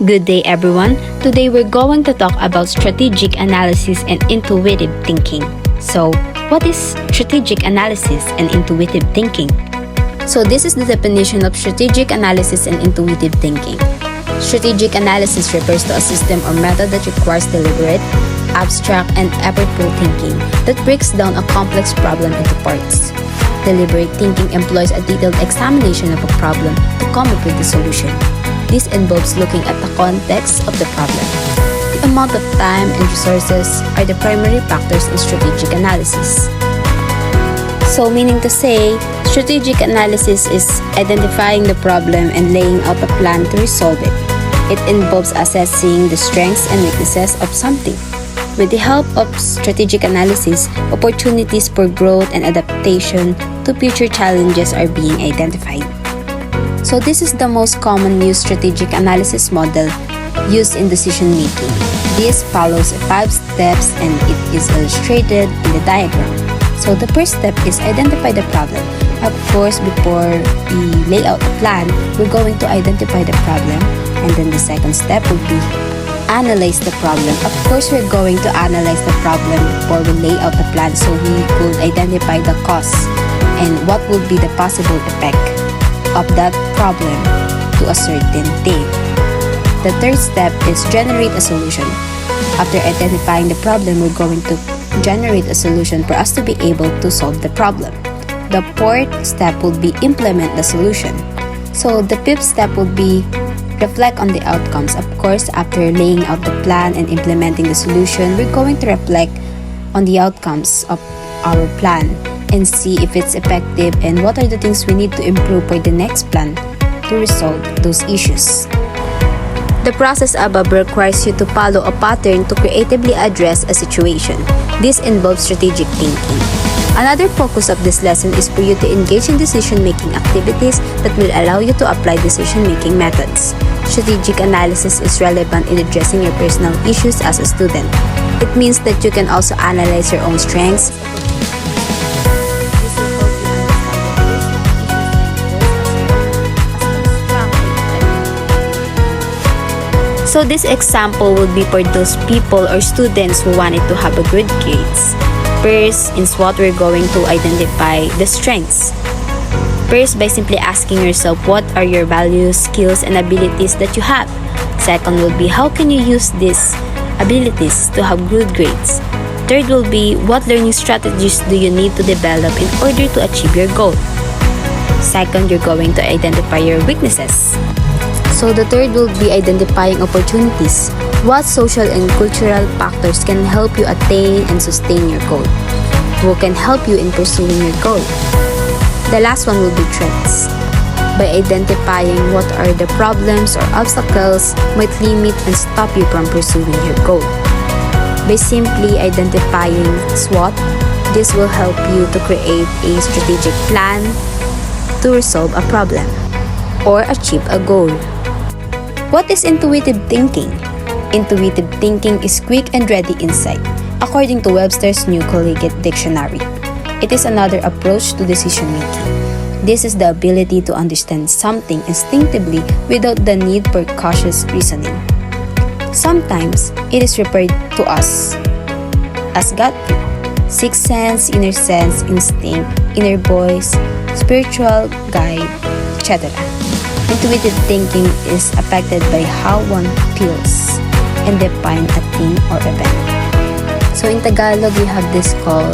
Good day everyone. Today we're going to talk about strategic analysis and intuitive thinking. So, what is strategic analysis and intuitive thinking? So this is the definition of strategic analysis and intuitive thinking. Strategic analysis refers to a system or method that requires deliberate, abstract, and effortful thinking that breaks down a complex problem into parts. Deliberate thinking employs a detailed examination of a problem to come up with the solution. This involves looking at the context of the problem. The amount of time and resources are the primary factors in strategic analysis. So meaning to say, strategic analysis is identifying the problem and laying out a plan to resolve it. It involves assessing the strengths and weaknesses of something. With the help of strategic analysis, opportunities for growth and adaptation to future challenges are being identified. So this is the most common used strategic analysis model used in decision making. This follows 5 steps and it is illustrated in the diagram. So the first step is identify the problem. Of course, before we lay out the plan, we're going to identify the problem, and then the second step would be analyze the problem. Of course, we're going to analyze the problem before we lay out the plan so we could identify the cause and what would be the possible effect of that problem to a certain thing. The third step is generate a solution. After identifying the problem, we're going to generate a solution for us to be able to solve the problem. The fourth step would be implement the solution. So the fifth step would be reflect on the outcomes. Of course, after laying out the plan and implementing the solution, we're going to reflect on the outcomes of our plan and see if it's effective and what are the things we need to improve for the next plan to resolve those issues. The process above requires you to follow a pattern to creatively address a situation. This involves strategic thinking. Another focus of this lesson is for you to engage in decision-making activities that will allow you to apply decision-making methods. Strategic analysis is relevant in addressing your personal issues as a student. It means that you can also analyze your own strengths, So this example would be for those people or students who wanted to have a good grades. First, in SWOT, we're going to identify the strengths. First, by simply asking yourself what are your values, skills, and abilities that you have. Second will be how can you use these abilities to have good grades. Third will be what learning strategies do you need to develop in order to achieve your goal. Second, you're going to identify your weaknesses. So the third will be identifying opportunities. What social and cultural factors can help you attain and sustain your goal? Who can help you in pursuing your goal? The last one will be threats. By identifying what are the problems or obstacles might limit and stop you from pursuing your goal. By simply identifying SWOT, this will help you to create a strategic plan to resolve a problem or achieve a goal. What is intuitive thinking? Intuitive thinking is quick and ready insight, according to Webster's New Collegiate Dictionary. It is another approach to decision making. This is the ability to understand something instinctively without the need for cautious reasoning. Sometimes, it is referred to us as gut feel, sixth sense, inner sense, instinct, inner voice, spiritual guide, etc. Intuitive thinking is affected by how one feels and define a thing or event. So in Tagalog, we have this called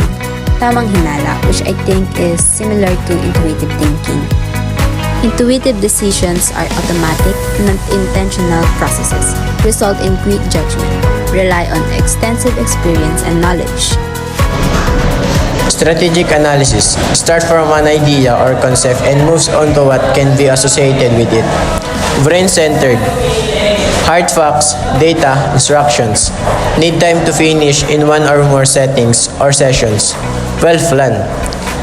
tamang hinala, which I think is similar to intuitive thinking. Intuitive decisions are automatic, non-intentional processes, result in quick judgment, rely on extensive experience and knowledge. Strategic analysis starts from an idea or concept and moves on to what can be associated with it. Brain-centered. Hard facts, data, instructions. Need time to finish in one or more settings or sessions. Well-planned.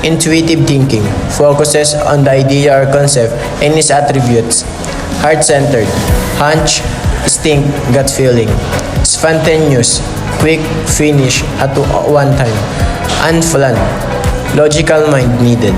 Intuitive thinking focuses on the idea or concept and its attributes. Heart-centered. Hunch, instinct, gut feeling. Spontaneous. Quick finish at one time. Unplanned. Logical mind needed.